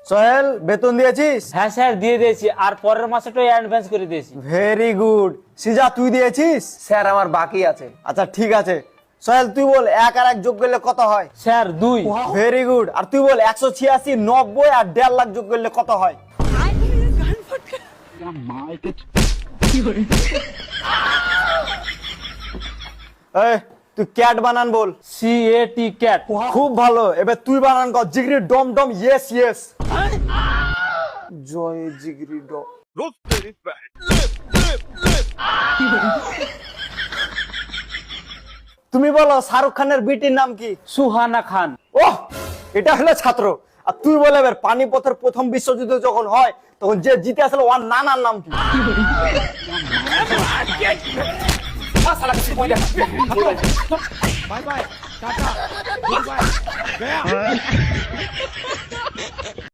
সোহেল বেতন দিয়েছিস? হ্যাঁ স্যার দিয়ে দিয়েছি, আর পরের মাসেটাই অ্যাডভান্স করে দিয়েছি। Very good. সিজা তুই দিয়েছিস? স্যার আমার বাকি আছে। আচ্ছা ঠিক আছে। সোহেল তুই বল 1 আর 1 যোগ করলে কত হয়? স্যার 2। Very good. আর তুই বল 186, 90 আর 1.5 লাখ যোগ করলে কত হয়? এই তুই ক্যাট বানান বল। CAT cat. খুব ভালো। এবার তুই বানান কর জিগরি ডম ডম ইয়েস ইয়েস। জয় জিগরি ডম। তুমি বলো শাহরুখ খানের বিটির নাম কি? সুহানা খান। ওহ, এটা হলো ছাত্র। আর তুই বলে এবার পানিপথের প্রথম বিশ্বযুদ্ধ যখন হয় তখন যে জিতে আসলে ওর নানার নাম কি? Bye bye tata goodbye गया